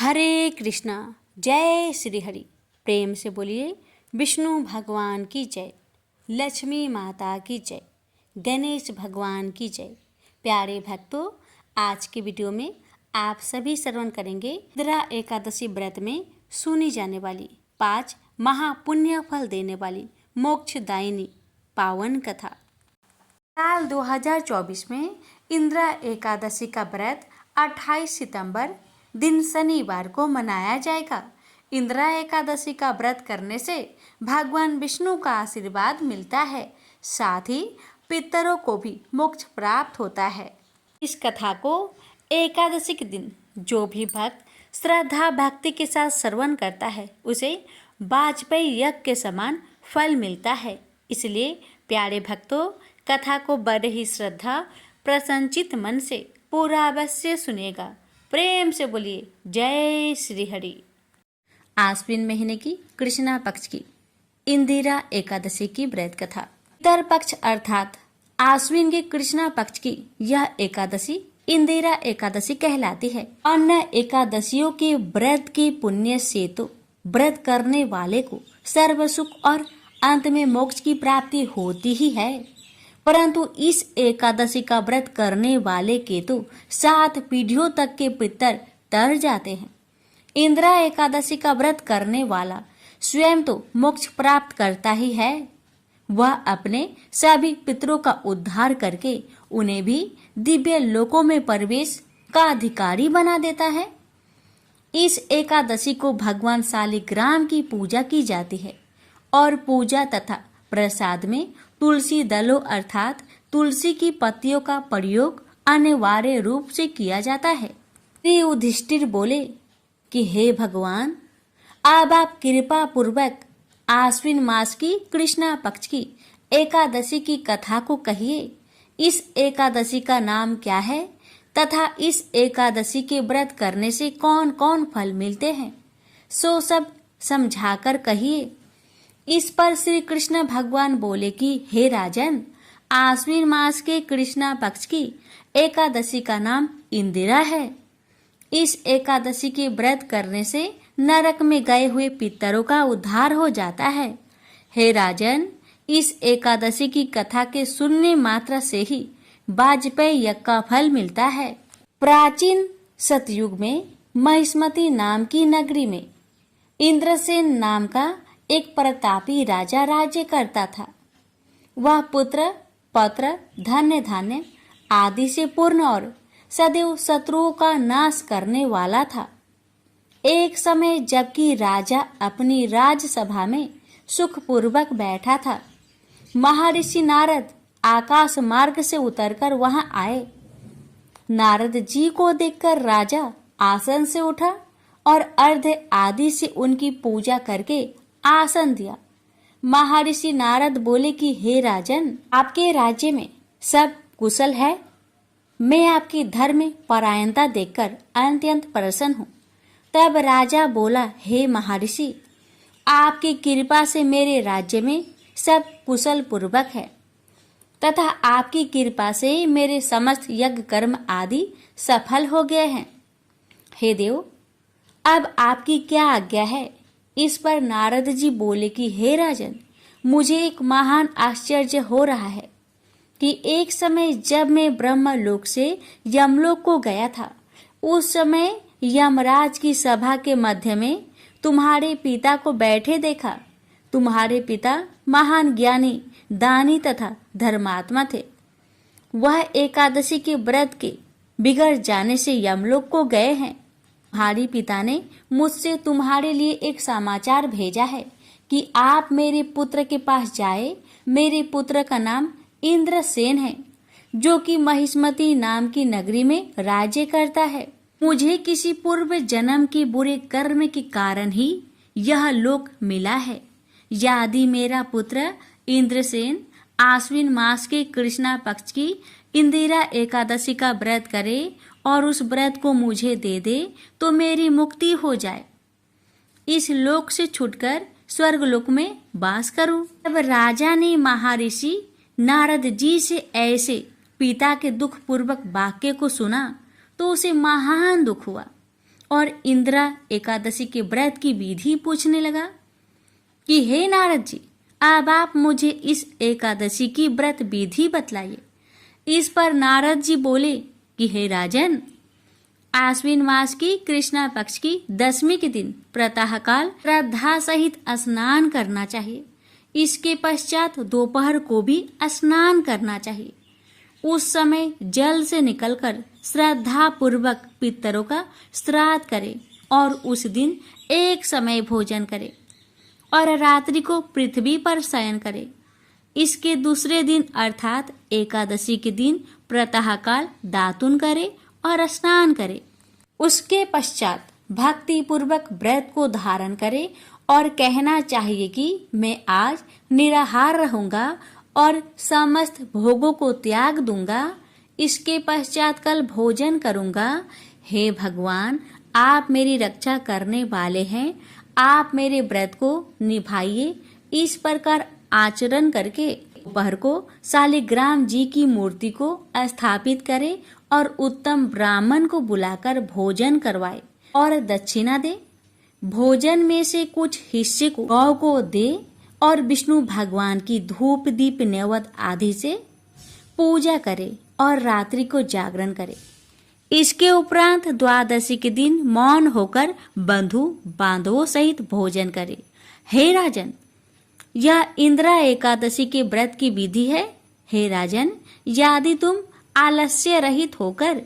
हरे कृष्णा। जय श्री हरि। प्रेम से बोलिए विष्णु भगवान की जय, लक्ष्मी माता की जय, गणेश भगवान की जय। प्यारे भक्तों, आज की वीडियो में आप सभी श्रवण करेंगे इंदिरा एकादशी व्रत में सुनी जाने वाली 5 महापुण्य फल देने वाली मोक्षदायिनी पावन कथा। साल 2024 में इंदिरा एकादशी का व्रत 28 सितंबर दिन शनिवार को मनाया जाएगा। इंदिरा एकादशी का व्रत करने से भगवान विष्णु का आशीर्वाद मिलता है, साथ ही पितरों को भी मोक्ष प्राप्त होता है। इस कथा को एकादशी के दिन जो भी भक्त श्रद्धा भक्ति के साथ श्रवण करता है उसे वाजपेयी यज्ञ के समान फल मिलता है। इसलिए प्यारे भक्तों, कथा को बड़े ही श्रद्धा प्रसन्नचित मन से पूरा अवश्य सुनेगा। प्रेम से बोलिए जय श्री हरि। आश्विन महीने की कृष्णा पक्ष की इंदिरा एकादशी की व्रत कथा। पितर पक्ष अर्थात आश्विन के कृष्णा पक्ष की यह एकादशी इंदिरा एकादशी कहलाती है। अन्य एकादशियों के व्रत के पुण्य से तो व्रत करने वाले को सर्व सुख और अंत में मोक्ष की प्राप्ति होती ही है, परंतु इस एकादशी का व्रत करने वाले के तो 7 पीढ़ियों तक के पितर तर जाते हैं। इंदिरा एकादशी का व्रत करने वाला स्वयं तो मोक्ष प्राप्त करता ही है, वह अपने सभी पितरों का उद्धार करके उन्हें भी दिव्य लोकों में प्रवेश का अधिकारी बना देता है। इस एकादशी को भगवान शालिग्राम की पूजा की जाती है और पूजा तथा प्रसाद में तुलसी दलों अर्थात तुलसी की पत्तियों का प्रयोग अनिवार्य रूप से किया जाता है। श्री युधिष्ठिर बोले कि हे भगवान, अब आप कृपा पूर्वक आश्विन मास की कृष्णा पक्ष की एकादशी की कथा को कहिए। इस एकादशी का नाम क्या है तथा इस एकादशी के व्रत करने से कौन कौन फल मिलते हैं, सो सब समझाकर कहिए। इस पर श्री कृष्ण भगवान बोले कि हे राजन, आश्विन मास के कृष्णा पक्ष की एकादशी का नाम इंदिरा है। इस एकादशी के व्रत करने से नरक में गए हुए पितरों का उद्धार हो जाता है। हे राजन, इस एकादशी की कथा के सुनने मात्र से ही वाजपेयी यज्ञ का फल मिलता है। प्राचीन सतयुग में महिष्मती नाम की नगरी में इंद्रसेन नाम का एक प्रतापी राजा राज्य करता था। वह पुत्र पौत्र धन्य धान्य आदि से पूर्ण और सदैव शत्रुओं का नाश करने वाला था। एक समय जबकि राजा अपनी राजसभा में सुखपूर्वक बैठा था, महर्षि नारद आकाश मार्ग से उतरकर वहां आए। नारद जी को देखकर राजा आसन से उठा और अर्घ्य आदि से उनकी पूजा करके आसन दिया। महर्षि नारद बोले कि हे राजन, आपके राज्य में सब कुशल है। मैं आपकी धर्म परायणता देखकर अत्यंत प्रसन्न हूँ। तब राजा बोला, हे महर्षि, आपकी कृपा से मेरे राज्य में सब कुशल पूर्वक है तथा आपकी कृपा से मेरे समस्त यज्ञ कर्म आदि सफल हो गए हैं। हे देव, अब आपकी क्या आज्ञा है। इस पर नारद जी बोले कि हे राजन, मुझे एक महान आश्चर्य हो रहा है कि एक समय जब मैं ब्रह्मलोक से यमलोक को गया था, उस समय यमराज की सभा के मध्य में तुम्हारे पिता को बैठे देखा। तुम्हारे पिता महान ज्ञानी, दानी तथा धर्मात्मा थे। वह एकादशी के व्रत के बिगड़ जाने से यमलोक को गए हैं। तुम्हारे पिता ने मुझसे तुम्हारे लिए एक समाचार भेजा है कि आप मेरे पुत्र के पास जाए। मेरे पुत्र का नाम इंद्रसेन है, जो कि महिष्मती नाम की नगरी में राज्य करता है। मुझे किसी पूर्व जन्म के बुरे कर्म के कारण ही यह लोक मिला है। यदि मेरा पुत्र इंद्रसेन आश्विन मास के कृष्णा पक्ष की इंदिरा एकादशी का व्रत करे और उस व्रत को मुझे दे दे तो मेरी मुक्ति हो जाए, इस लोक से छूटकर स्वर्ग लोक में वास करूं। तब राजा ने महर्षि नारद जी से ऐसे पिता के दुख पूर्वक वाक्य को सुना तो उसे महान दुख हुआ और इंदिरा एकादशी के व्रत की विधि पूछने लगा कि हे नारद जी, अब आप मुझे इस एकादशी की व्रत विधि बतलाइए। इस पर नारद जी बोले कि हे राजन, आश्विन मास की कृष्णा पक्ष की 10वीं के दिन प्रातःकाल श्रद्धा सहित स्नान करना चाहिए। इसके पश्चात दोपहर को भी स्नान करना चाहिए। उस समय जल से निकलकर श्रद्धा पूर्वक पितरों का श्राद्ध करे और उस दिन एक समय भोजन करे और रात्रि को पृथ्वी पर शयन करे। इसके दूसरे दिन अर्थात एकादशी के दिन प्रातःकाल दातुन करे और स्नान करे। उसके पश्चात भक्ति पूर्वक व्रत को धारण करे और कहना चाहिए कि मैं आज निराहार रहूंगा और समस्त भोगों को त्याग दूंगा। इसके पश्चात कल भोजन करूंगा। हे भगवान, आप मेरी रक्षा करने वाले हैं, आप मेरे व्रत को निभाइए। इस प्रकार आचरण करके दोपहर को शालिग्राम जी की मूर्ति को स्थापित करे और उत्तम ब्राह्मण को बुलाकर भोजन करवाए और दक्षिणा दे। भोजन में से कुछ हिस्से को गौ को दे और विष्णु भगवान की धूप दीप नैवेद्य आदि से पूजा करे और रात्रि को जागरण करे। इसके उपरांत द्वादशी के दिन मौन होकर बंधु बांधवों सहित भोजन करे। हे राजन, यह इंदिरा एकादशी के व्रत की विधि है। हे राजन, यदि तुम आलस्य रहित होकर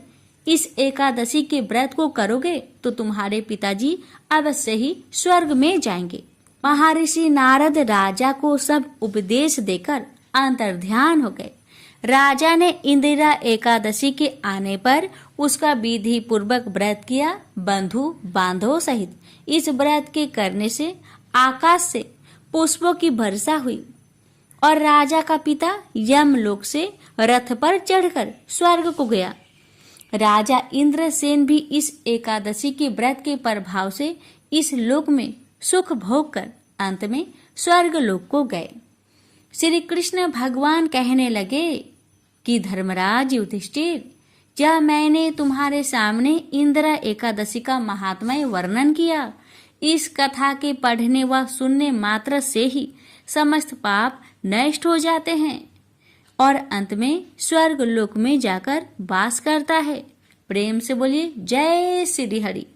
इस एकादशी के व्रत को करोगे तो तुम्हारे पिताजी अवश्य ही स्वर्ग में जाएंगे। महर्षि नारद राजा को सब उपदेश देकर अंतर्ध्यान हो गए। राजा ने इंदिरा एकादशी के आने पर उसका विधि पूर्वक व्रत किया। बंधु बांधवों सहित इस व्रत के करने से आकाश से पुष्पों की वर्षा हुई और राजा का पिता यमलोक से रथ पर चढ़कर स्वर्ग को गया। राजा इंद्रसेन भी इस एकादशी के व्रत के प्रभाव से इस लोक में सुख भोग कर अंत में स्वर्ग लोक को गए। श्री कृष्ण भगवान कहने लगे कि धर्मराज युधिष्ठिर, क्या मैंने तुम्हारे सामने इंदिरा एकादशी का महात्म्य वर्णन किया। इस कथा के पढ़ने व सुनने मात्र से ही समस्त पाप नष्ट हो जाते हैं और अंत में स्वर्ग लोक में जाकर वास करता है। प्रेम से बोलिए जय श्री हरि।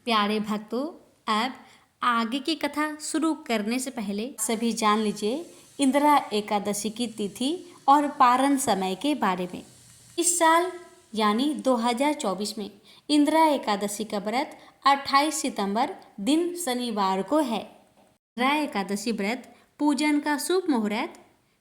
प्यारे भक्तों, अब आगे की कथा शुरू करने से पहले सभी जान लीजिए इंदिरा एकादशी की तिथि और पारण समय के बारे में। इस साल यानी 2024 में इंदिरा एकादशी का व्रत 28 सितंबर दिन शनिवार को है। इंदिरा एकादशी व्रत पूजन का शुभ मुहूर्त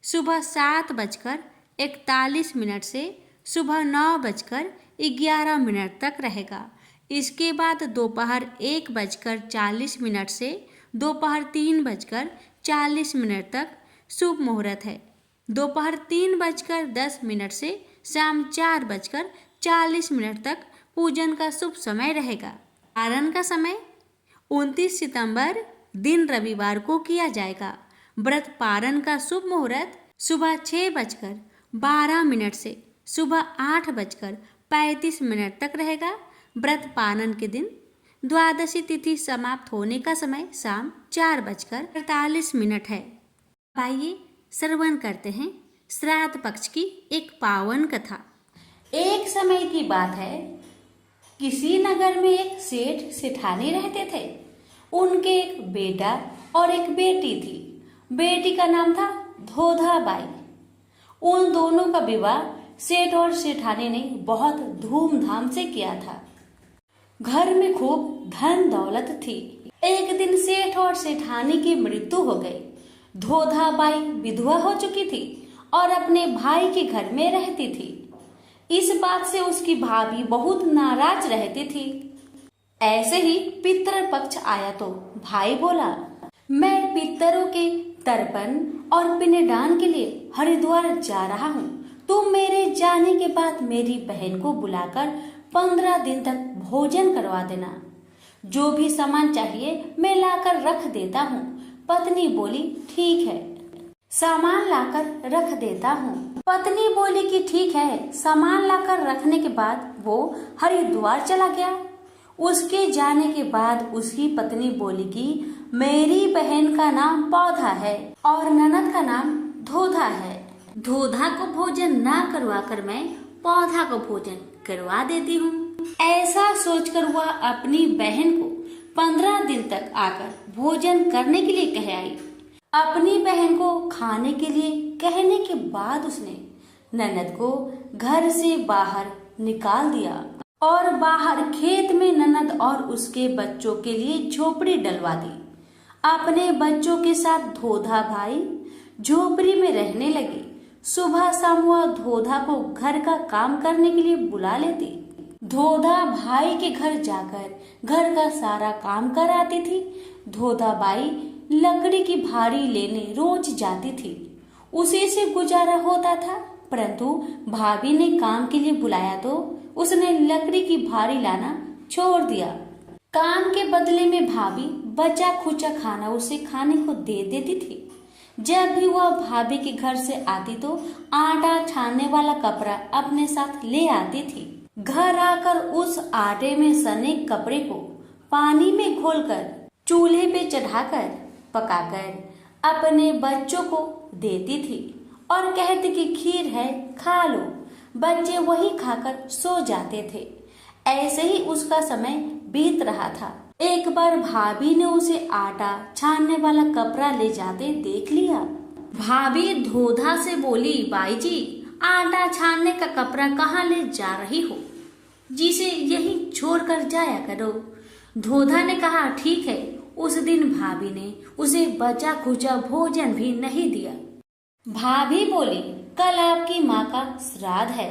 सुबह 7:41 से सुबह 9:11 तक रहेगा। इसके बाद दोपहर 1:40 से दोपहर 3:40 तक शुभ मुहूर्त है। दोपहर 3:10 से शाम 4:40 तक पूजन का शुभ समय रहेगा। पारण का समय 29 सितंबर दिन रविवार को किया जाएगा। व्रत पारण का शुभ मुहूर्त सुबह 6:12 से सुबह 8:35 तक रहेगा। व्रत पारण के दिन द्वादशी तिथि समाप्त होने का समय शाम 4:48 है। आइए श्रवण करते हैं श्राद्ध पक्ष की एक पावन कथा। एक समय की बात है, किसी नगर में एक सेठ सेठानी रहते थे। उनके एक बेटा और एक बेटी थी। बेटी का नाम था धोधाबाई। उन दोनों का विवाह सेठ और सेठानी ने बहुत धूमधाम से किया था। घर में खूब धन दौलत थी। एक दिन सेठ और सेठानी की मृत्यु हो गई। धोधाबाई विधवा हो चुकी थी और अपने भाई के घर में रहती थी। इस बात से उसकी भाभी बहुत नाराज रहती थी। ऐसे ही पितृ पक्ष आया तो भाई बोला, मैं पितरों के तर्पण और पिंडदान के लिए हरिद्वार जा रहा हूँ। तुम मेरे जाने के बाद मेरी बहन को बुलाकर 15 दिन तक भोजन करवा देना। जो भी सामान चाहिए मैं लाकर रख देता हूँ। पत्नी बोली, ठीक है, सामान लाकर रख देता हूँ। पत्नी बोली कि ठीक है। सामान लाकर रखने के बाद वो हरिद्वार चला गया। उसके जाने के बाद उसकी पत्नी बोली कि मेरी बहन का नाम पौधा है और ननद का नाम धोधा है। धोधा को भोजन ना करवा कर मैं पौधा को भोजन करवा देती हूँ। ऐसा सोचकर वह अपनी बहन को 15 दिन तक आकर भोजन करने के लिए कह आई। अपनी बहन को खाने के लिए कहने के बाद उसने ननद को घर से बाहर निकाल दिया और बाहर खेत में ननद और उसके बच्चों के लिए झोपड़ी डलवा दी। अपने बच्चों के साथ धोधा भाई झोपड़ी में रहने लगे। सुबह शाम वह धोधा को घर का काम करने के लिए बुला लेती। धोधा भाई के घर जाकर घर का सारा काम कराती थी। धोधा बाई लकड़ी की भारी लेने रोज जाती थी। उसी से गुजारा होता था, परंतु भाभी ने काम के लिए बुलाया तो उसने लकड़ी की भारी लाना छोड़ दिया। काम के बदले में भाभी बचा खुचा खाना उसे खाने को दे देती थी। जब भी वह भाभी के घर से आती तो आटा छानने वाला कपड़ा अपने साथ ले आती थी। घर आकर उस आटे में सने कपड़े को पानी में घोलकर चूल्हे पे चढ़ाकर पकाकर अपने बच्चों को देती थी और कहती कि खीर है खा लो। बच्चे वही खाकर सो जाते थे। ऐसे ही उसका समय बीत रहा था। एक बार भाभी ने उसे आटा छानने वाला कपड़ा ले जाते देख लिया। भाभी धोधा से बोली, बाई जी आटा छानने का कपड़ा कहाँ ले जा रही हो, जिसे यही छोड़ कर जाया करो। धोधा ने कहा ठीक है। उस दिन भाभी ने उसे बचा खुचा भोजन भी नहीं दिया। भाभी बोली, कल आपकी माँ का श्राद्ध है,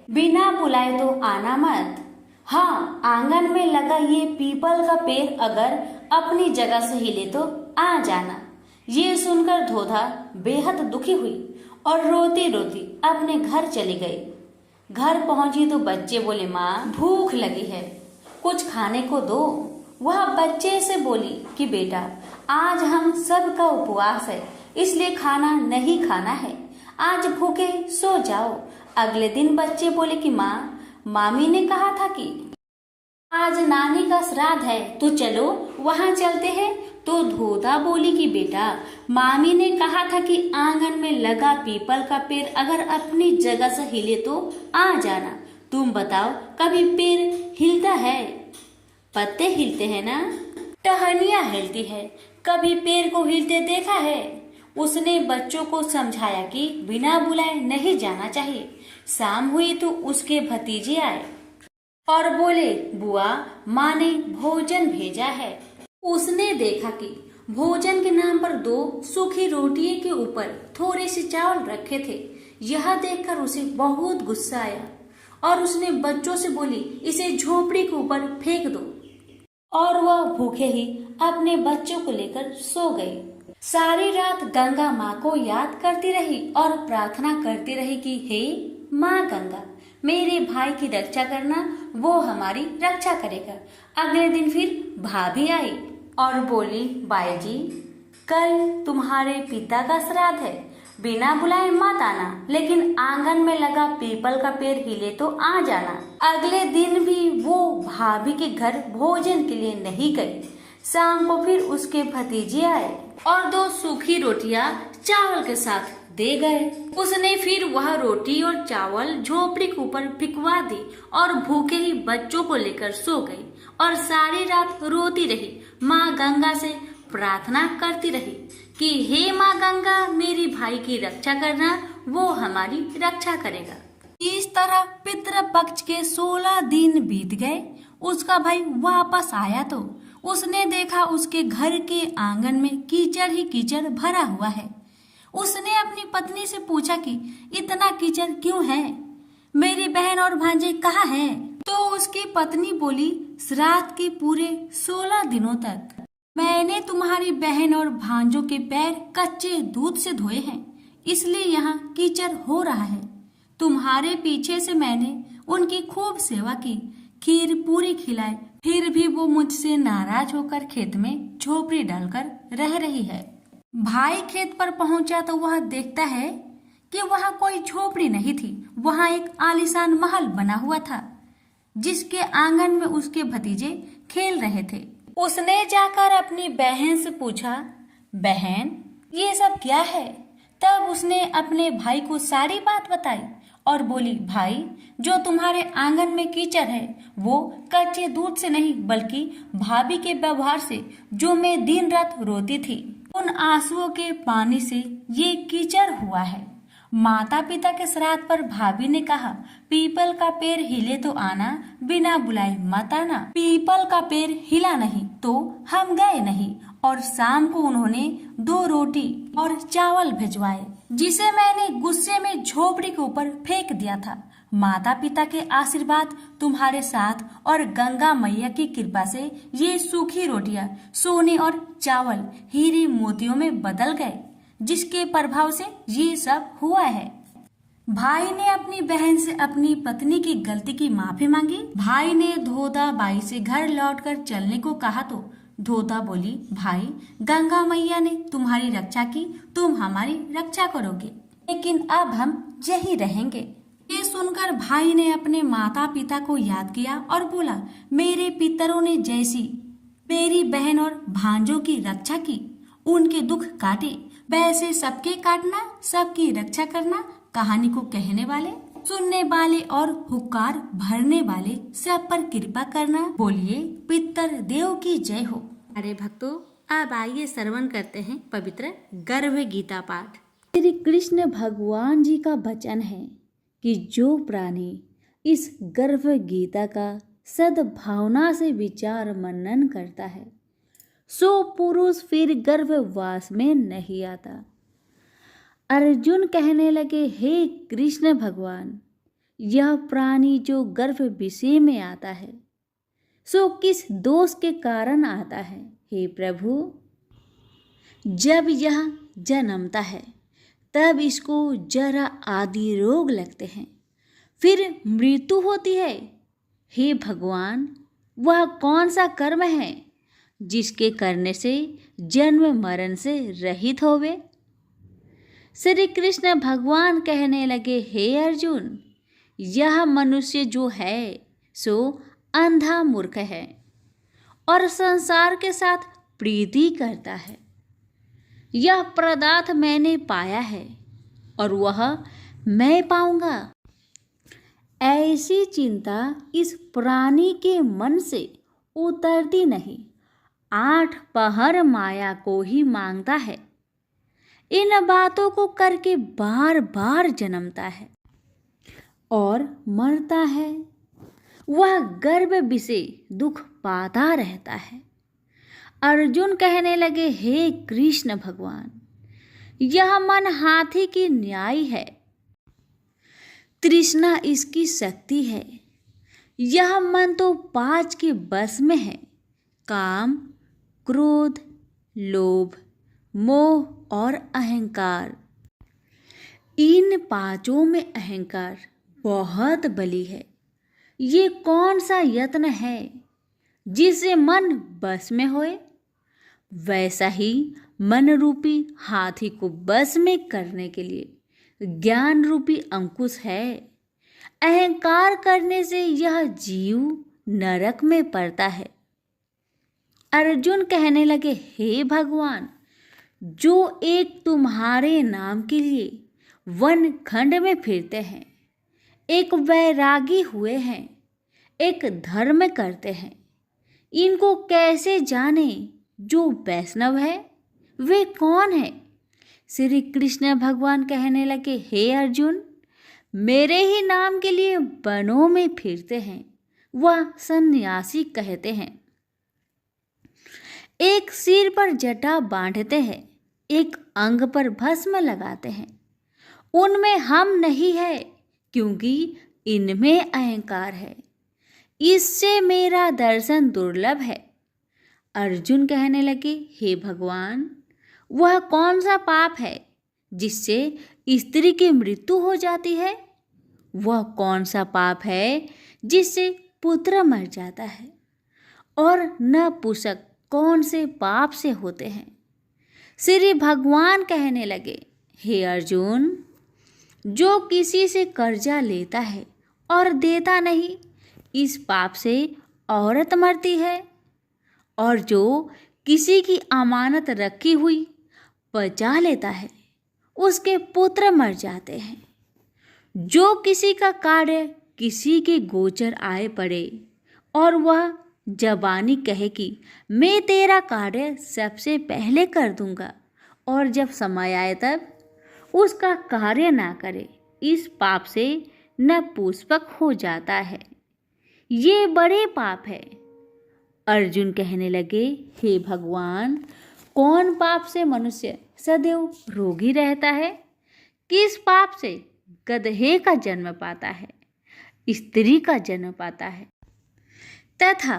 बिना बुलाए तो आना मत। हाँ, आंगन में लगा ये पीपल का पेड़ अगर अपनी जगह से हिले तो आ जाना। ये सुनकर धोधा बेहद दुखी हुई और रोती रोती अपने घर चली गई। घर पहुंची तो बच्चे बोले, माँ भूख लगी है, कुछ खाने को दो। वह बच्चे से बोली कि बेटा आज हम सब का उपवास है, इसलिए खाना नहीं खाना है, आज भूखे सो जाओ। अगले दिन बच्चे बोले कि माँ मामी ने कहा था कि आज नानी का श्राद्ध है तो चलो वहाँ चलते हैं। तो धोधा बोली कि बेटा मामी ने कहा था कि आंगन में लगा पीपल का पेड़ अगर अपनी जगह से हिले तो आ जाना। तुम बताओ कभी पेड़ हिलता है? पत्ते हिलते हैं ना, टहनियाँ हिलती है, कभी पेड़ को हिलते देखा है? उसने बच्चों को समझाया कि बिना बुलाए नहीं जाना चाहिए। शाम हुई तो उसके भतीजे आए और बोले, बुआ माँ ने भोजन भेजा है। उसने देखा कि भोजन के नाम पर 2 सूखी रोटियों के ऊपर थोड़े से चावल रखे थे। यह देखकर उसे बहुत गुस्सा आया और उसने बच्चों से बोली, इसे झोपड़ी के ऊपर फेंक दो। और वह भूखे ही अपने बच्चों को लेकर सो गई। सारी रात गंगा माँ को याद करती रही और प्रार्थना करती रही कि हे माँ गंगा, मेरे भाई की रक्षा करना, वो हमारी रक्षा करेगा। अगले दिन फिर भाभी आई और बोली, बाई जी कल तुम्हारे पिता का श्राद्ध है, बिना बुलाए मत आना, लेकिन आंगन में लगा पीपल का पेड़ हिले तो आ जाना। अगले दिन भी वो भाभी के घर भोजन के लिए नहीं गई। शाम को फिर उसके भतीजे आए और 2 सूखी रोटियां चावल के साथ दे गए। उसने फिर वह रोटी और चावल झोपड़ी के ऊपर फिकवा दी और भूखे ही बच्चों को लेकर सो गई और सारी रात रोती रही। माँ गंगा से प्रार्थना करती रही कि हे माँ गंगा, मेरी भाई की रक्षा करना, वो हमारी रक्षा करेगा। इस तरह पितृ पक्ष के 16 दिन बीत गए। उसका भाई वापस आया तो उसने देखा उसके घर के आंगन में कीचड़ ही कीचड़ भरा हुआ है। उसने अपनी पत्नी से पूछा कि इतना कीचड़ क्यों है, मेरी बहन और भांजे कहाँ हैं? तो उसकी पत्नी बोली, श्राद्ध के पूरे 16 दिनों तक मैंने तुम्हारी बहन और भांजों के पैर कच्चे दूध से धोए हैं, इसलिए यहाँ कीचड़ हो रहा है। तुम्हारे पीछे से मैंने उनकी खूब सेवा की, खीर पूरी खिलाए, फिर भी वो मुझसे नाराज होकर खेत में झोपड़ी डालकर रह रही है। भाई खेत पर पहुंचा तो वह देखता है कि वहाँ कोई झोपड़ी नहीं थी, वहाँ एक आलीशान महल बना हुआ था, जिसके आंगन में उसके भतीजे खेल रहे थे। उसने जाकर अपनी बहन से पूछा, बहन ये सब क्या है? तब उसने अपने भाई को सारी बात बताई और बोली, भाई जो तुम्हारे आंगन में कीचड़ है वो कच्चे दूध से नहीं बल्कि भाभी के व्यवहार से, जो मैं दिन रात रोती थी उन आंसुओं के पानी से ये कीचड़ हुआ है। माता पिता के श्राद्ध पर भाभी ने कहा, पीपल का पेड़ हिले तो आना, बिना बुलाए मत आना। पीपल का पेड़ हिला नहीं तो हम गए नहीं, और शाम को उन्होंने 2 रोटी और चावल भिजवाए, जिसे मैंने गुस्से में झोपड़ी के ऊपर फेंक दिया था। माता पिता के आशीर्वाद तुम्हारे साथ और गंगा मैया की कृपा से ये सूखी रोटियां सोने और चावल हीरे मोतियों में बदल गए, जिसके प्रभाव से ये सब हुआ है। भाई ने अपनी बहन से अपनी पत्नी की गलती की माफी मांगी। भाई ने धोधा बाई से घर लौटकर चलने को कहा तो धोधा बोली, भाई गंगा मैया ने तुम्हारी रक्षा की, तुम हमारी रक्षा करोगे, लेकिन अब हम यही रहेंगे। ये सुनकर भाई ने अपने माता पिता को याद किया और बोला, मेरे पितरों ने जैसी मेरी बहन और भांजों की रक्षा की, उनके दुख काटे, वैसे सबके काटना, सबकी रक्षा करना। कहानी को कहने वाले, सुनने वाले और हुक्कार भरने वाले सब पर कृपा करना। बोलिए पितर देव की जय हो। अरे भक्तों, अब आइए श्रवण करते हैं पवित्र गर्भ गीता पाठ। श्री कृष्ण भगवान जी का वचन है कि जो प्राणी इस गर्भ गीता का सद्भावना से विचार मनन करता है सो पुरुष फिर गर्भवास में नहीं आता। अर्जुन कहने लगे, हे कृष्ण भगवान, यह प्राणी जो गर्भ विषय में आता है सो किस दोष के कारण आता है? हे प्रभु, जब यह जन्मता है तब इसको जरा आदि रोग लगते हैं, फिर मृत्यु होती है। हे भगवान, वह कौन सा कर्म है जिसके करने से जन्म मरण से रहित होवे? श्री कृष्ण भगवान कहने लगे, हे अर्जुन, यह मनुष्य जो है सो अंधा मूर्ख है और संसार के साथ प्रीति करता है। यह पदार्थ मैंने पाया है और वह मैं पाऊंगा, ऐसी चिंता इस प्राणी के मन से उतरती नहीं। 8 पहर माया को ही मांगता है, इन बातों को करके बार बार जन्मता है और मरता है। वह गर्भ विषय दुख पाता रहता है। अर्जुन कहने लगे, हे कृष्ण भगवान, यह मन हाथी की न्याय है, तृष्णा इसकी शक्ति है। यह मन तो 5 के बस में है, काम, क्रोध, लोभ, मोह और अहंकार। इन 5 में अहंकार बहुत बली है। ये कौन सा यत्न है जिससे मन बस में होए? वैसा ही मन रूपी हाथी को बस में करने के लिए ज्ञान रूपी अंकुश है। अहंकार करने से यह जीव नरक में पड़ता है। अर्जुन कहने लगे, हे भगवान, जो एक तुम्हारे नाम के लिए वन खंड में फिरते हैं, एक वैरागी हुए हैं, एक धर्म करते हैं, इनको कैसे जाने? जो वैष्णव है वे कौन है? श्री कृष्ण भगवान कहने लगे, हे अर्जुन, मेरे ही नाम के लिए वनों में फिरते हैं, वह सन्यासी कहते हैं। एक सिर पर जटा बांधते हैं, एक अंग पर भस्म लगाते हैं। उनमें हम नहीं है, क्योंकि इनमें अहंकार है। इससे मेरा दर्शन दुर्लभ है। अर्जुन कहने लगे, हे भगवान, वह कौन सा पाप है जिससे स्त्री की मृत्यु हो जाती है? वह कौन सा पाप है जिससे पुत्र मर जाता है? और नपुंसक कौन से पाप से होते हैं? श्री भगवान कहने लगे, हे अर्जुन, जो किसी से कर्जा लेता है और देता नहीं, इस पाप से औरत मरती है। और जो किसी की अमानत रखी हुई बचा लेता है उसके पुत्र मर जाते हैं। जो किसी का कार्य किसी के गोचर आए पड़े और वह जबानी कहे कि मैं तेरा कार्य सबसे पहले कर दूंगा और जब समय आए तब उसका कार्य ना करे, इस पाप से नपुंसक हो जाता है। ये बड़े पाप है। अर्जुन कहने लगे, हे भगवान, कौन पाप से मनुष्य सदैव रोगी रहता है? किस पाप से गधे का जन्म पाता है, स्त्री का जन्म पाता है तथा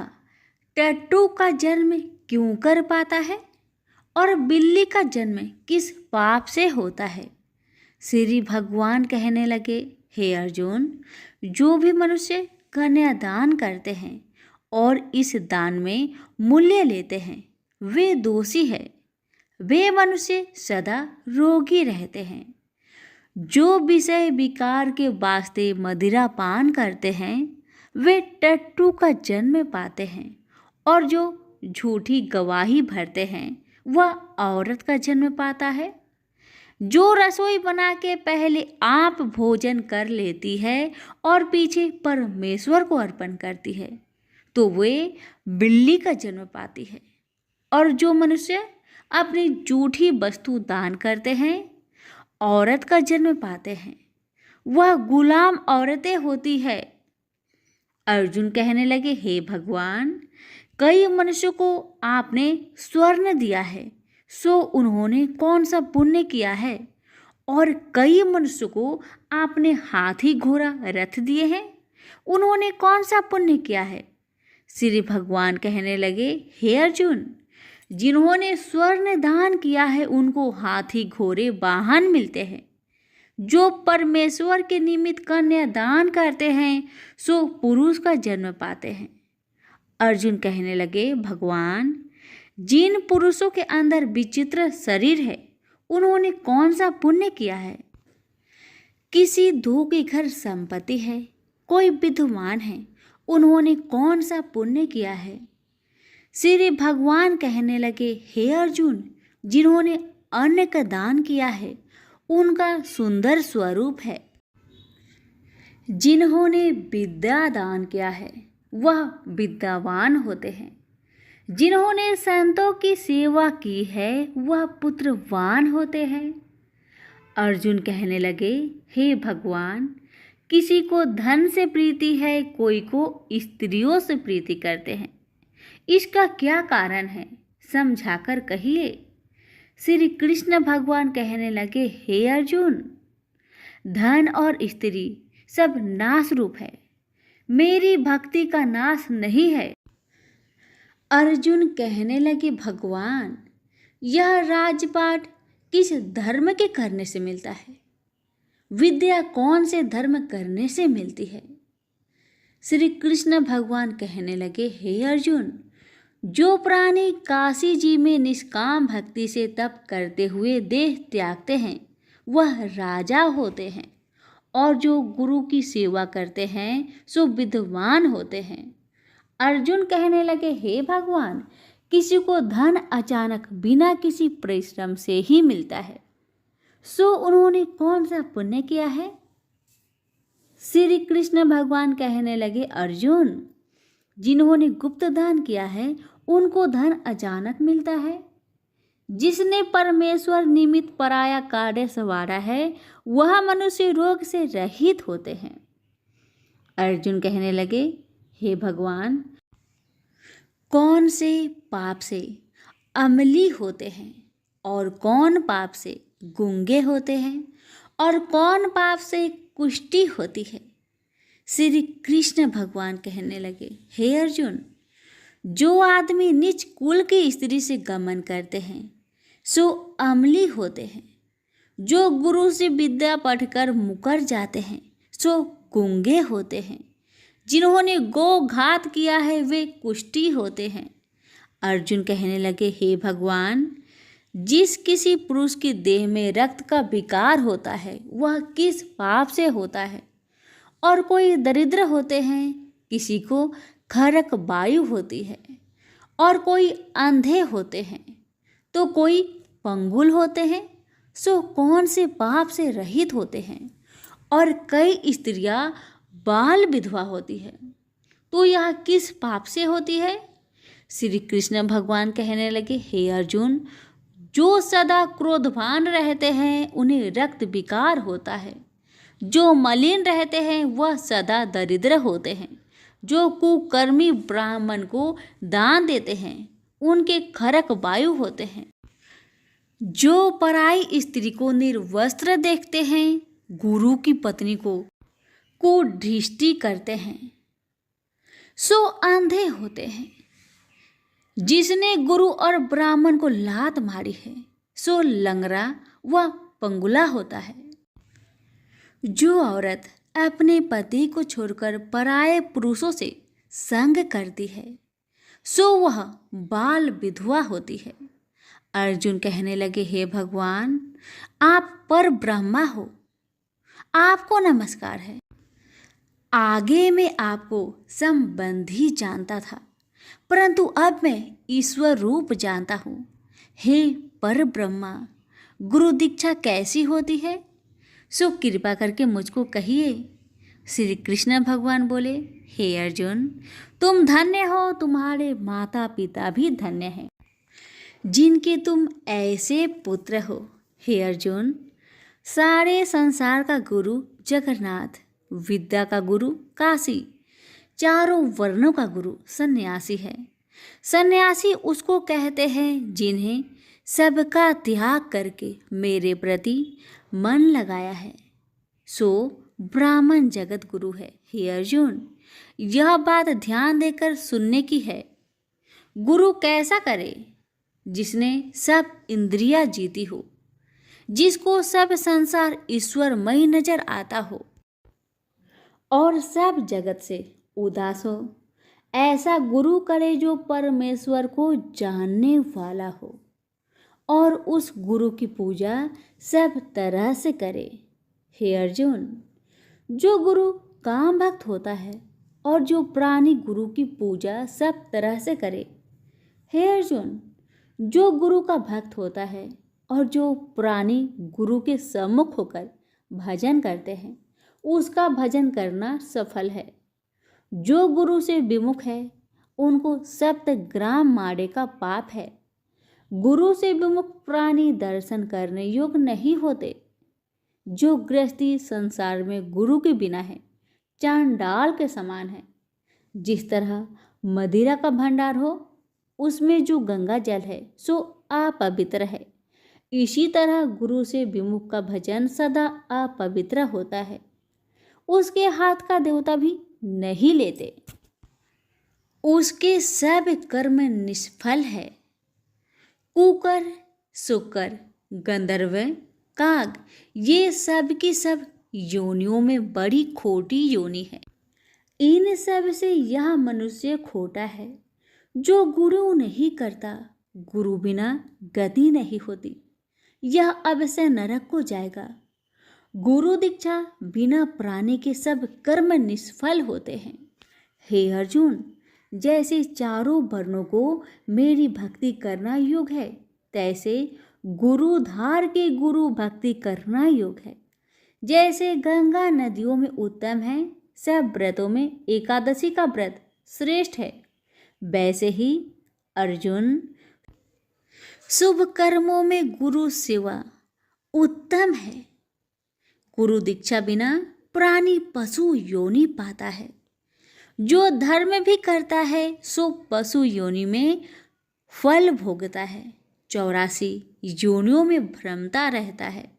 टट्टू का जन्म क्यों कर पाता है और बिल्ली का जन्म किस पाप से होता है? श्री भगवान कहने लगे, हे अर्जुन, जो भी मनुष्य कन्यादान करते हैं और इस दान में मूल्य लेते हैं वे दोषी है। वे मनुष्य सदा रोगी रहते हैं। जो विषय विकार के वास्ते मदिरा पान करते हैं वे टट्टू का जन्म पाते हैं और जो झूठी गवाही भरते हैं वह औरत का जन्म पाता है। जो रसोई बना के पहले आप भोजन कर लेती है और पीछे परमेश्वर को अर्पण करती है तो वे बिल्ली का जन्म पाती है। और जो मनुष्य अपनी झूठी वस्तु दान करते हैं औरत का जन्म पाते हैं, वह गुलाम औरतें होती है। अर्जुन कहने लगे, हे भगवान, कई मनुष्यों को आपने स्वर्ण दिया है सो उन्होंने कौन सा पुण्य किया है, और कई मनुष्यों को आपने हाथी घोड़ा रथ दिए हैं, उन्होंने कौन सा पुण्य किया है? श्री भगवान कहने लगे, हे अर्जुन, जिन्होंने स्वर्ण दान किया है उनको हाथी घोड़े वाहन मिलते हैं। जो परमेश्वर के निमित्त कन्यादान करते हैं सो पुरुष का जन्म पाते हैं। अर्जुन कहने लगे, भगवान, जिन पुरुषों के अंदर विचित्र शरीर है उन्होंने कौन सा पुण्य किया है? किसी दो के घर संपत्ति है, कोई विद्वान है, उन्होंने कौन सा पुण्य किया है? श्री भगवान कहने लगे, हे अर्जुन, जिन्होंने अन्न का दान किया है उनका सुंदर स्वरूप है। जिन्होंने विद्या दान किया है वह विद्यावान होते हैं। जिन्होंने संतों की सेवा की है वह पुत्रवान होते हैं। अर्जुन कहने लगे, हे भगवान, किसी को धन से प्रीति है, कोई को स्त्रियों से प्रीति करते हैं। इसका क्या कारण है, समझाकर कहिए। श्री कृष्ण भगवान कहने लगे, हे अर्जुन, धन और स्त्री सब नाश रूप है, मेरी भक्ति का नाश नहीं है। अर्जुन कहने लगे, भगवान, यह राजपाट किस धर्म के करने से मिलता है? विद्या कौन से धर्म करने से मिलती है? श्री कृष्ण भगवान कहने लगे, हे अर्जुन, जो प्राणी काशी जी में निष्काम भक्ति से तप करते हुए देह त्यागते हैं वह राजा होते हैं, और जो गुरु की सेवा करते हैं सो विद्वान होते हैं। अर्जुन कहने लगे, हे भगवान, किसी को धन अचानक बिना किसी परिश्रम से ही मिलता है, सो उन्होंने कौन सा पुण्य किया है? श्री कृष्ण भगवान कहने लगे, अर्जुन, जिन्होंने गुप्त दान किया है उनको धन अचानक मिलता है। जिसने परमेश्वर निमित्त पराया कार्य संवारा है वह मनुष्य रोग से रहित होते हैं। अर्जुन कहने लगे, हे भगवान, कौन से पाप से अमली होते हैं और कौन पाप से गूंगे होते हैं और कौन पाप से कुष्ठी होती है? श्री कृष्ण भगवान कहने लगे, हे अर्जुन, जो आदमी नीच कुल की स्त्री से गमन करते हैं सो अमली होते हैं। जो गुरु से विद्या पढ़कर मुकर जाते हैं सो गूंगे होते हैं। जिन्होंने गो घात किया है वे कुष्ठी होते हैं। अर्जुन कहने लगे, हे भगवान, जिस किसी पुरुष के देह में रक्त का विकार होता है वह किस पाप से होता है? और कोई दरिद्र होते हैं, किसी को खरक वायु होती है, और कोई अंधे होते हैं तो कोई पंगुल होते हैं, सो कौन से पाप से रहित होते हैं, और कई स्त्रियां बाल विधवा होती है, तो यह किस पाप से होती है? श्री कृष्ण भगवान कहने लगे, हे अर्जुन, जो सदा क्रोधवान रहते हैं उन्हें रक्त विकार होता है, जो मलिन रहते हैं वह सदा दरिद्र होते हैं, जो कुकर्मी ब्राह्मण को दान देते हैं उनके खरक वायु होते हैं, जो पराई स्त्री को निर्वस्त्र देखते हैं, गुरु की पत्नी को कुदृष्टि करते हैं, सो अंधे होते हैं, जिसने गुरु और ब्राह्मण को लात मारी है सो लंगड़ा व पंगुला होता है। जो औरत अपने पति को छोड़कर पराये पुरुषों से संग करती है सो वह बाल विधवा होती है। अर्जुन कहने लगे, हे भगवान, आप पर ब्रह्मा हो, आपको नमस्कार है। आगे मैं आपको संबंधी जानता था, परंतु अब मैं ईश्वर रूप जानता हूँ। हे पर ब्रह्मा, गुरु दीक्षा कैसी होती है, सो कृपा करके मुझको कहिए। श्री कृष्ण भगवान बोले, हे अर्जुन, तुम धन्य हो, तुम्हारे माता पिता भी धन्य हैं, जिनके तुम ऐसे पुत्र हो। हे अर्जुन, सारे संसार का गुरु जगन्नाथ, विद्या का गुरु काशी, चारों वर्णों का गुरु सन्यासी है। सन्यासी उसको कहते हैं जिन्हें सबका त्याग करके मेरे प्रति मन लगाया है, सो ब्राह्मण जगत गुरु है। हे अर्जुन, यह बात ध्यान देकर सुनने की है। गुरु कैसा करे? जिसने सब इंद्रियां जीती हो, जिसको सब संसार ईश्वरमय नजर आता हो और सब जगत से उदास हो। ऐसा गुरु करे जो परमेश्वर को जानने वाला हो और उस गुरु की पूजा सब तरह से करे। हे अर्जुन, जो गुरु काम भक्त होता है और जो प्राणी गुरु की पूजा सब तरह से करे। हे अर्जुन, जो गुरु का भक्त होता है और जो प्राणी गुरु के सम्मुख होकर भजन करते हैं, उसका भजन करना सफल है। जो गुरु से विमुख है उनको 7 ग्राम मारे का पाप है। गुरु से विमुख प्राणी दर्शन करने योग्य नहीं होते। जो गृहस्थी संसार में गुरु के बिना है, चांडाल के समान है। जिस तरह मदिरा का भंडार हो, उसमें जो गंगा जल है सो अपवित्र है, इसी तरह गुरु से विमुख का भजन सदा अपवित्र होता है। उसके हाथ का देवता भी नहीं लेते, उसके सब कर्म निष्फल है। कुकर, शुकर, गंधर्व, काग, ये सब की सब योनियों में बड़ी खोटी योनि है। इन सब से यह मनुष्य खोटा है। जो गुरु नहीं करता, गुरु बिना गति नहीं होती, यह अवश्य नरक को जाएगा। गुरु दीक्षा बिना प्राणी के सब कर्म निष्फल होते हैं। हे अर्जुन, जैसे चारों वर्णों को मेरी भक्ति करना योग है, तैसे गुरुधार के गुरु भक्ति करना योग है। जैसे गंगा नदियों में उत्तम है, सब व्रतों में एकादशी का व्रत श्रेष्ठ है, वैसे ही अर्जुन, शुभ कर्मों में गुरु सेवा उत्तम है। गुरु दीक्षा बिना प्राणी पशु योनि पाता है। जो धर्म भी करता है सो पशु योनि में फल भोगता है, 84 योनियों में भ्रमता रहता है।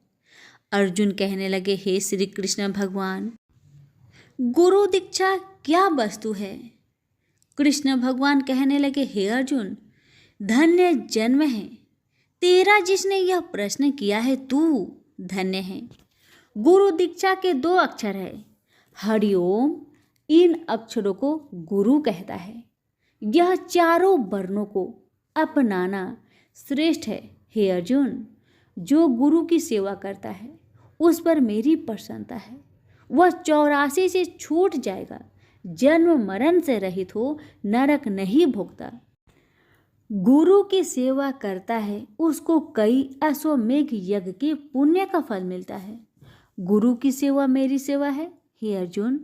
अर्जुन कहने लगे, हे श्री कृष्ण भगवान, गुरु दीक्षा क्या वस्तु है? कृष्ण भगवान कहने लगे, हे अर्जुन, धन्य जन्म है तेरा जिसने यह प्रश्न किया है, तू धन्य है। गुरु दीक्षा के 2 अक्षर है, हरिओम। इन अक्षरों को गुरु कहता है। यह चारों वर्णों को अपनाना श्रेष्ठ है। हे अर्जुन, जो गुरु की सेवा करता है उस पर मेरी प्रसन्नता है। वह 84 से छूट जाएगा, जन्म मरण से रहित हो, नरक नहीं भोगता। गुरु की सेवा करता है उसको कई अश्वमेघ यज्ञ के पुण्य का फल मिलता है। गुरु की सेवा मेरी सेवा है। हे अर्जुन,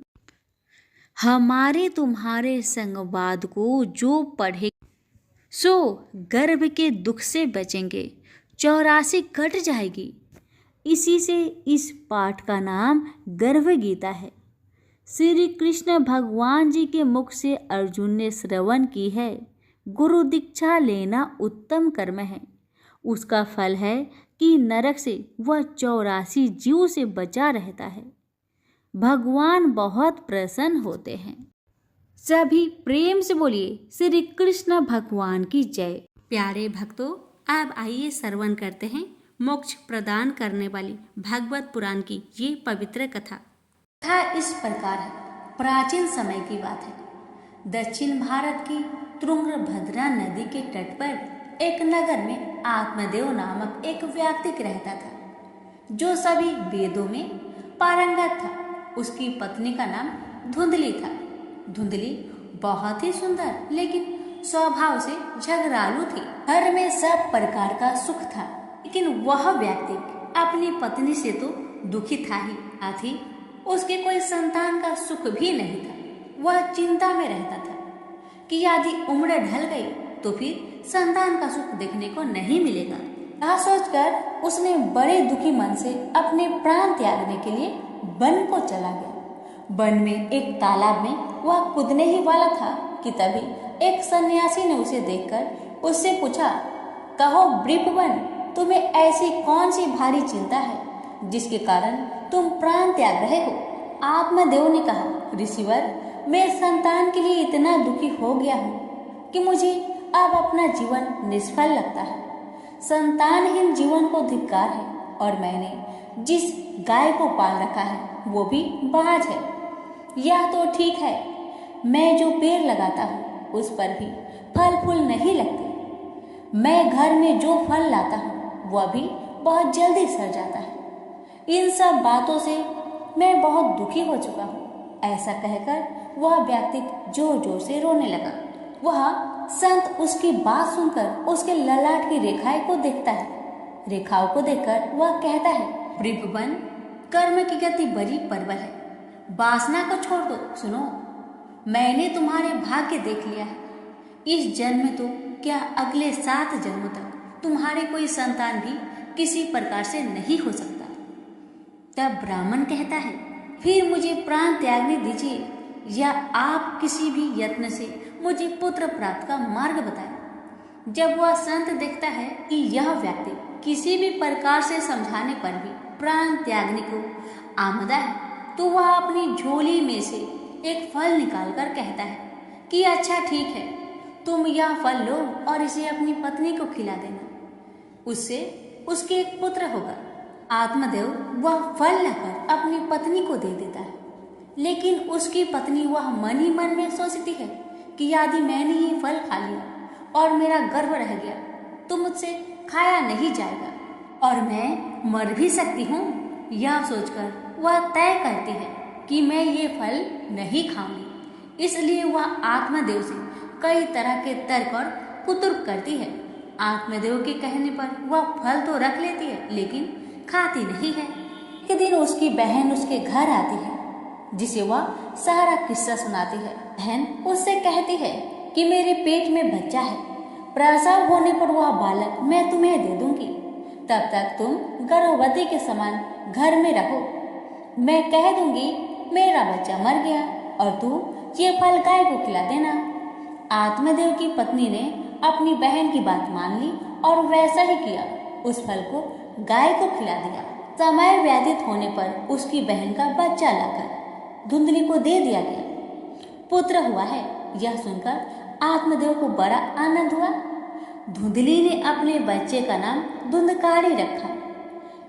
हमारे तुम्हारे संवाद को जो पढ़े सो गर्भ के दुख से बचेंगे, 84 कट जाएगी। इसी से इस पाठ का नाम गर्भ गीता है। श्री कृष्ण भगवान जी के मुख से अर्जुन ने श्रवण की है। गुरु दीक्षा लेना उत्तम कर्म है। उसका फल है कि नरक से वह 84 जीव से बचा रहता है। भगवान बहुत प्रसन्न होते हैं। सभी प्रेम से बोलिए श्री कृष्ण भगवान की जय। प्यारे भक्तों, अब आइए श्रवण करते हैं मोक्ष प्रदान करने वाली भागवत पुराण की ये पवित्र कथा। कथा इस प्रकार है। प्राचीन समय की बात है। दक्षिण भारत की तुंगभद्रा नदी के तट पर एक नगर में आत्मदेव नामक एक व्यक्ति रहता था, जो सभी वेदों में पारंगत था। उसकी पत्नी का नाम धुंधली था। धुंधली बहुत ही सुंदर लेकिन स्वभाव से झगड़ालू थी। घर में सब प्रकार का सुख था, लेकिन वह व्यक्ति अपनी पत्नी से तो दुखी था ही, साथ ही उसके कोई संतान का सुख भी नहीं था। वह चिंता में रहता था कि यदि उम्र ढल गई तो फिर संतान का सुख देखने को नहीं मिलेगा। यह सोचकर उसने बड़े दुखी मन से अपने प्राण त्यागने के लिए वन को चला गया। वन में एक तालाब में वह कूदने ही वाला था कि तभी एक सन्यासी ने उसे देखकर उससे पूछा, कहो वृषभवन, तुम्हें ऐसी कौन सी भारी चिंता है जिसके कारण तुम प्राण त्याग रहे हो? आत्मदेव ने कहा, ऋषिवर, मैं संतान के लिए इतना दुखी हो गया हूँ कि मुझे अब अपना जीवन निष्फल लगता है। संतानहीन जीवन को धिक्कार है और मैंने जिस गाय को पाल रखा है वो भी बाज है। यह तो ठीक है, मैं जो पेड़ लगाता हूँ उस पर भी फल फूल नहीं लगते। मैं घर में जो फल लाता हूँ वह भी बहुत जल्दी सड़ जाता है। इन सब बातों से मैं बहुत दुखी हो चुका हूँ। ऐसा कहकर वह व्यक्ति जोर जोर से रोने लगा। वह संत उसकी बात सुनकर उसके ललाट की रेखाएं को देखता है। रेखाओं को देखकर वह कहता है, वृषभवन, कर्म की गति बड़ी प्रबल है, वासना को छोड़ दो। सुनो, मैंने तुम्हारे भाग्य देख लिया है। इस जन्म में तो क्या अगले 7 जन्मों तक तुम्हारे कोई संतान भी किसी प्रकार से नहीं हो सकता। तब ब्राह्मण कहता है, फिर मुझे प्राण त्यागने दीजिए या आप किसी भी यत्न से मुझे पुत्र प्राप्त का मार्ग बताएं। जब वह संत देखता है कि यह व्यक्ति किसी भी प्रकार से समझाने पर भी प्राण त्यागने को आमदा है, तो वह अपनी झोली में से एक फल निकालकर कहता है कि अच्छा ठीक है, तुम यह फल लो और इसे अपनी पत्नी को खिला देना, उससे उसके एक पुत्र होगा। आत्मदेव वह फल लाकर अपनी पत्नी को दे देता है, लेकिन उसकी पत्नी वह मन ही मन में सोचती है कि यदि मैंने ये फल खा लिया और मेरा गर्भ रह गया तो मुझसे खाया नहीं जाएगा और मैं मर भी सकती हूँ। यह सोचकर वह तय करती है कि मैं ये फल नहीं खाऊंगी। इसलिए वह आत्मदेव से कई तरह के तर्क और कुतर्क करती है। आत्मदेव के कहने पर वह फल तो रख लेती है लेकिन खाती नहीं है। एक दिन उसकी बहन उसके घर आती है, जिसे वह सारा किस्सा सुनाती है। बहन उससे कहती है कि मेरे पेट में बच्चा है, प्रसव होने पर वह बालक मैं तुम्हें दे दूंगी, तब तक तुम गर्भवती के समान घर में रहो। मैं कह दूंगी मेरा बच्चा मर गया और तू ये फल गाय को खिला देना। आत्मदेव की पत्नी ने अपनी बहन की बात मान ली और वैसा ही किया। उस फल को गाय को खिला दिया। समय व्यतीत होने पर उसकी बहन का बच्चा लाकर धुंधली को दे दिया गया। पुत्र हुआ है, यह सुनकर आत्मदेव को बड़ा आनंद हुआ। धुंधली ने अपने बच्चे का नाम धुंधकारी रखा।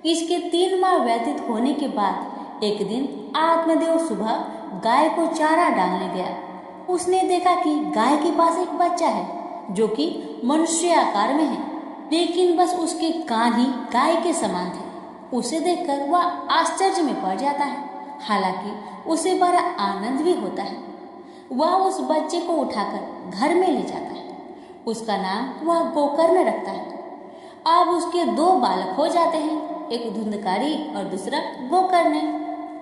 इसके 3 माह व्यतीत होने के बाद एक दिन आत्मदेव सुबह गाय को चारा डालने गया। उसने देखा कि गाय के पास एक बच्चा है जो कि मनुष्य आकार में है, लेकिन बस उसके कान ही गाय के समान थे। उसे देखकर वह आश्चर्य में पड़ जाता है, हालांकि उसे बड़ा आनंद भी होता है। वह उस बच्चे को उठाकर घर में ले जाता है। उसका नाम वह गोकर्ण रखता है। अब उसके 2 बालक हो जाते हैं, एक धुंधकारी और दूसरा गोकर्ण।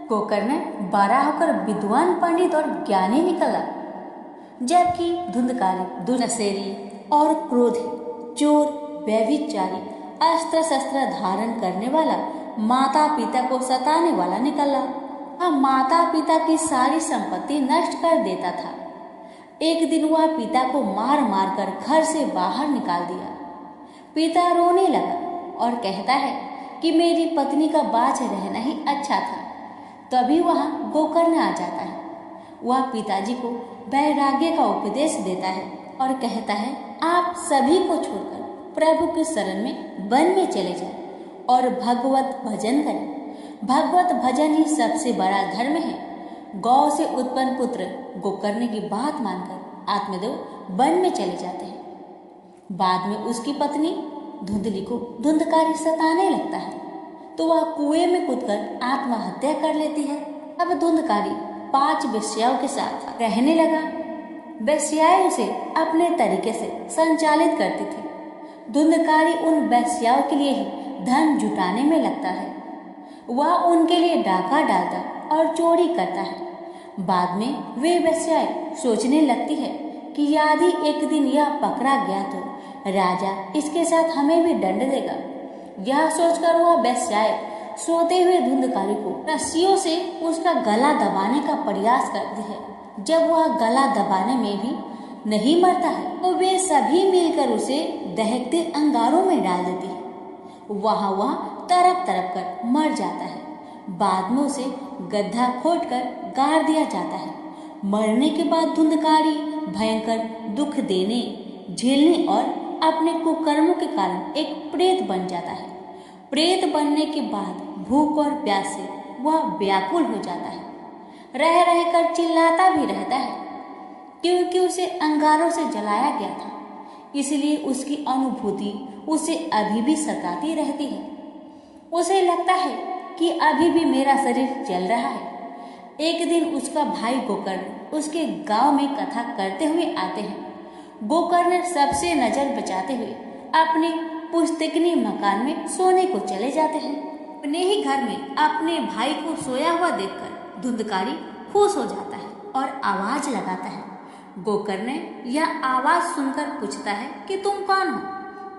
गोकर्ण बड़ा होकर विद्वान, पंडित और ज्ञानी निकला, जबकि धुंधकारी दुर्नसेरी और क्रोधी, चोर, व्यभिचारी, अस्त्र शस्त्र धारण करने वाला, माता पिता को सताने वाला निकला। वह माता पिता की सारी संपत्ति नष्ट कर देता था। एक दिन वह पिता को मार मार कर घर से बाहर निकाल दिया। पिता रोने लगा और कहता है कि मेरी पत्नी का बाँझ रहना ही अच्छा था। तभी वहाँ गोकर्ण आ जाता है। वह पिताजी को वैराग्य का उपदेश देता है और कहता है, आप सभी को छोड़कर प्रभु के शरण में वन में चले जाएं और भगवत भजन करें। भगवत भजन ही सबसे बड़ा धर्म है। गौ से उत्पन्न पुत्र गोकर्ण की बात मानकर आत्मदेव वन में चले जाते हैं। बाद में उसकी पत्नी धुंधली को धुंधकारी सताने लगता है, तो वह कुएं में कूदकर आत्महत्या कर लेती है। अब धुंधकारी 5 वेश्याओं के साथ रहने लगा। वेश्याएं उसे अपने तरीके से संचालित करती थी। धुंधकारी उन वेश्याओं के लिए ही धन जुटाने में लगता है। वह उनके लिए डाका डालता और चोरी करता है। बाद में वे वेश्याएं सोचने लगती है कि यदि एक दिन यह पकड़ा गया तो राजा इसके साथ हमें भी दंड देगा। यह सोचकर वह वेश्याएं सोते हुए धुंधकारी को रस्सियों से उसका गला दबाने का प्रयास करती है। जब वह गला दबाने में भी नहीं मरता है तो वे सभी मिलकर उसे दहकते अंगारों में डाल देती है। वह तड़प तड़प कर मर जाता है। बाद में उसे गड्ढा खोदकर गाड़ दिया जाता है। मरने के बाद धुंधकारी भयंकर दुख देने, झेलने और अपने कुकर्मों के कारण एक प्रेत बन जाता है। प्रेत बनने के बाद भूख और प्यास से वह व्याकुल हो जाता है। रह रहकर चिल्लाता भी रहता है, क्योंकि उसे अंगारों से जलाया गया था। इसलिए उसकी अनुभूति उसे अभी भी सताती रहती है। उसे लगता है कि अभी भी मेरा शरीर जल रहा है। एक दिन उसका भाई गोकर्ण उसके गांव में कथा करते हुए आते हैं। गोकर्ण सबसे नजर बचाते हुए अपने पुस्तकनी मकान में सोने को चले जाते हैं। अपने ही घर में अपने भाई को सोया हुआ देखकर धुंधकारी खुश हो जाता है और आवाज लगाता है। गोकर्ण यह आवाज सुनकर पूछता है कि तुम कौन हो?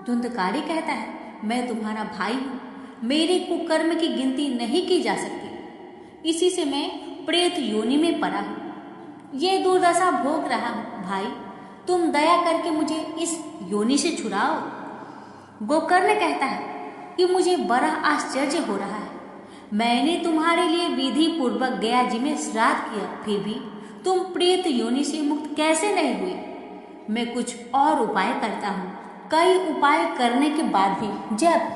धुंधकारी कहता है, मैं तुम्हारा भाई हूँ। मेरे कुकर्म की गिनती नहीं की जा सकती। इसी से मैं प्रेत योनि में पड़ा हूँ। ये दुर्दशा भोग रहा हूँ। भाई, तुम दया करके मुझे इस योनि से छुड़ाओ। गोकर्ण कहता है कि मुझे बड़ा आश्चर्य हो रहा है। मैंने तुम्हारे लिए विधि पूर्वक गया जी में श्राद्ध किया, फिर भी तुम प्रेत योनि से मुक्त कैसे नहीं हुए? मैं कुछ और उपाय करता हूँ। कई उपाय करने के बाद भी जब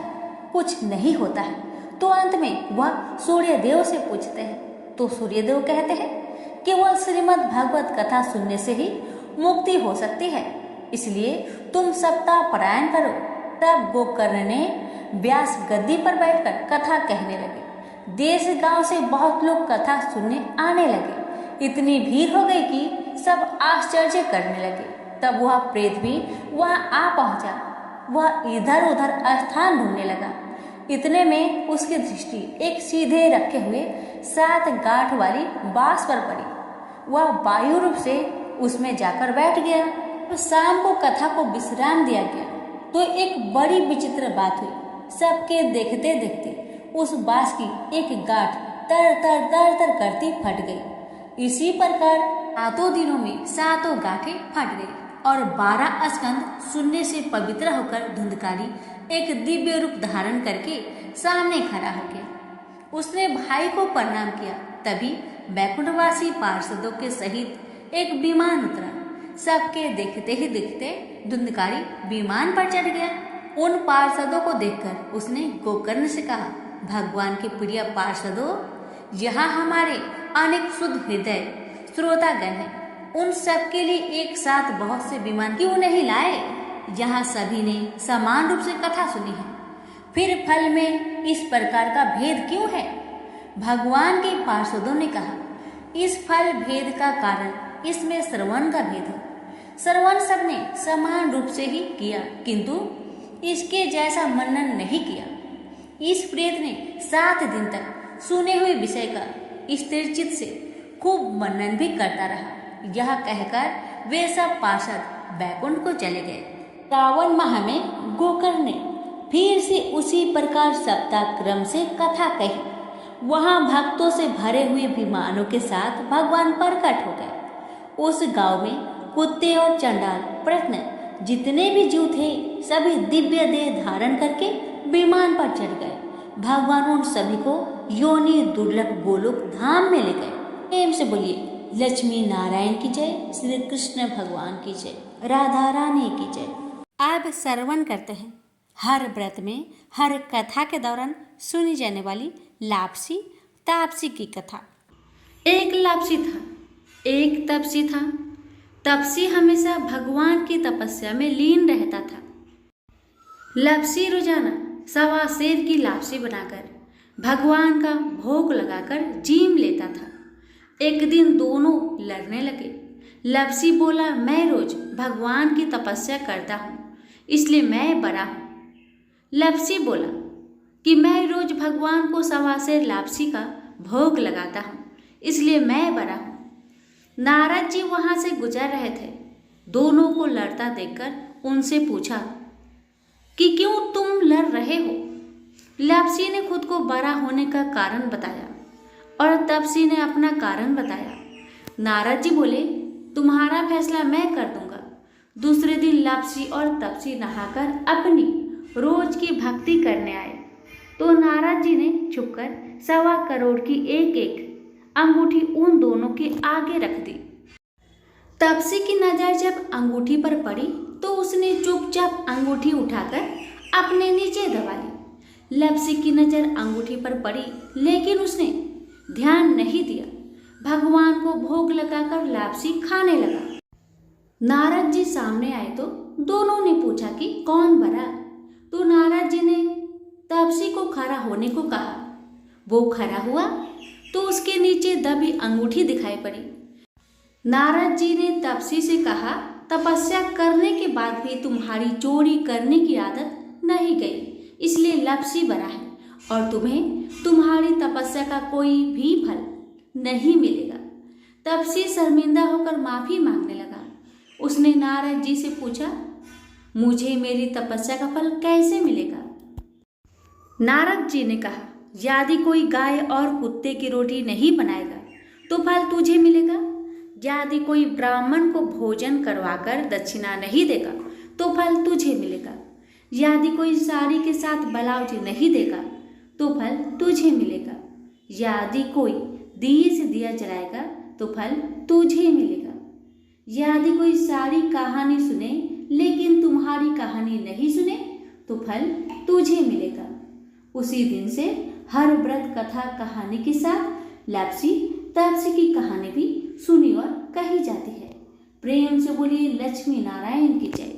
कुछ नहीं होता है तो अंत में वह सूर्यदेव से पूछते हैं। तो सूर्यदेव कहते हैं कि वह श्रीमद् भागवत कथा सुनने से ही मुक्ति हो सकती है, इसलिए तुम सप्ताह पारायण करो। तब गोकर्ण ने व्यास गद्दी पर बैठकर कथा कहने लगे। देश गांव से बहुत लोग कथा सुनने आने लगे। इतनी भीड़ हो गई कि सब आश्चर्य करने लगे। तब वह प्रेत भी वहां आ पहुंचा। वह इधर उधर स्थान ढूंढने लगा। इतने में उसकी दृष्टि एक सीधे रखे हुए 7 गांठ वाली बांस पर पड़ी। वह वायु रूप से उसमें जाकर बैठ गया। तो शाम को कथा को विश्राम दिया गया तो एक बड़ी विचित्र बात हुई। सबके देखते देखते उस बांस की एक गांठ तर तर तर तर करती फट गई। इसी प्रकार 7 दिनों में 7 गांठें फट गई और 12 स्कंद सुनने से पवित्र होकर धुंधकारी एक दिव्य रूप धारण करके सामने खड़ा हो गया। उसने भाई को प्रणाम किया। तभी बैकुंठवासी पार्षदों के सहित एक विमान उतरा। सबके देखते ही देखते धुंधकारी विमान पर चढ़ गया। उन पार्षदों को देखकर उसने गोकर्ण से कहा, भगवान के प्रिय पार्षदों, यहाँ हमारे अनेक शुद्ध हृदय श्रोतागण हैं। उन सब के लिए एक साथ बहुत से विमान क्यों नहीं लाए? यहाँ सभी ने समान रूप से कथा सुनी है, फिर फल में इस प्रकार का भेद क्यों है? भगवान के पार्षदों ने कहा, इस फल भेद का कारण इसमें श्रवण का भेद है। श्रवण सबने समान रूप से ही किया, किंतु इसके जैसा मनन नहीं किया। इस प्रेत ने 7 दिन तक सुने हुए विषय का स्थिरचित्त से खूब मनन भी करता रहा। यह कहकर वे सब पार्षद बैकुंठ को चले गए। श्रावण माह में गोकर्ण ने फिर से उसी प्रकार सप्ताह क्रम से कथा कही। वहां भक्तों से भरे हुए विमानों के साथ भगवान प्रकट हो गए। उस गांव में कुत्ते और चंडाल प्रश्न जितने भी जीव थे सभी दिव्य देह धारण करके विमान पर चढ़ गए। भगवान उन सभी को योनि दुर्लभ गोलोक धाम में ले गए। प्रेम से बोलिए लक्ष्मी नारायण की जय, श्री कृष्ण भगवान की जय, राधा रानी की जय। अब श्रवण करते हैं हर व्रत में हर कथा के दौरान सुनी जाने वाली लापसी तापसी की कथा। एक लापसी था, एक तपसी था। तपसी हमेशा भगवान की तपस्या में लीन रहता था। लापसी रोजाना 1.25 सेर की लापसी बनाकर भगवान का भोग लगाकर जीम लेता था। एक दिन दोनों लड़ने लगे। लापसी बोला, मैं रोज भगवान की तपस्या करता हूँ, इसलिए मैं बड़ा हूँ। लापसी बोला कि मैं रोज भगवान को 1.25 सेर लापसी का भोग लगाता हूँ, इसलिए मैं बड़ा हूँ। नारद जी वहां से गुजर रहे थे। दोनों को लड़ता देखकर उनसे पूछा कि क्यों तुम लड़ रहे हो। लापसी ने खुद को बड़ा होने का कारण बताया और तपसी ने अपना कारण बताया। नारद जी बोले, तुम्हारा फैसला मैं कर दूंगा। दूसरे दिन लापसी और तपसी नहाकर अपनी रोज की भक्ति करने आए तो नारद जी ने छुपकर 1.25 करोड़ की एक अंगूठी उन दोनों के आगे रख दी। तपसी की नजर जब अंगूठी पर पड़ी तो उसने चुपचाप अंगूठी उठाकर अपने नीचे दबा ली। लापसी की नजर अंगूठी पर पड़ी लेकिन उसने ध्यान नहीं दिया। भगवान को भोग लगाकर लापसी खाने लगा। नारद जी सामने आए तो दोनों ने पूछा कि कौन बड़ा। तो नारद जी ने तपसी को खड़ा होने को कहा। वो खड़ा हुआ तो उसके नीचे दबी अंगूठी दिखाई पड़ी। नारद जी ने तपसी से कहा, तपस्या करने के बाद भी तुम्हारी चोरी करने की आदत नहीं गई, इसलिए लापसी बड़ा है और तुम्हें तुम्हारी तपस्या का कोई भी फल नहीं मिलेगा। तपसी शर्मिंदा होकर माफी मांगने लगा। उसने नारद जी से पूछा, मुझे मेरी तपस्या का फल कैसे मिलेगा। नारद जी ने कहा, यदि कोई गाय और कुत्ते की रोटी नहीं बनाएगा तो फल तुझे मिलेगा। यदि कोई ब्राह्मण को भोजन करवाकर दक्षिणा नहीं देगा तो फल तुझे मिलेगा। यदि कोई साड़ी के साथ ब्लाउज नहीं देगा तो फल तुझे मिलेगा। यदि कोई दिए से दिया जलाएगा तो फल तुझे मिलेगा। यदि कोई सारी कहानी सुने लेकिन तुम्हारी कहानी नहीं सुने तो फल तुझे मिलेगा। उसी दिन से हर व्रत कथा कहानी के साथ लापसी तापसी की कहानी भी सुनी और कही जाती है। प्रेम से बोलिए लक्ष्मी नारायण की जय।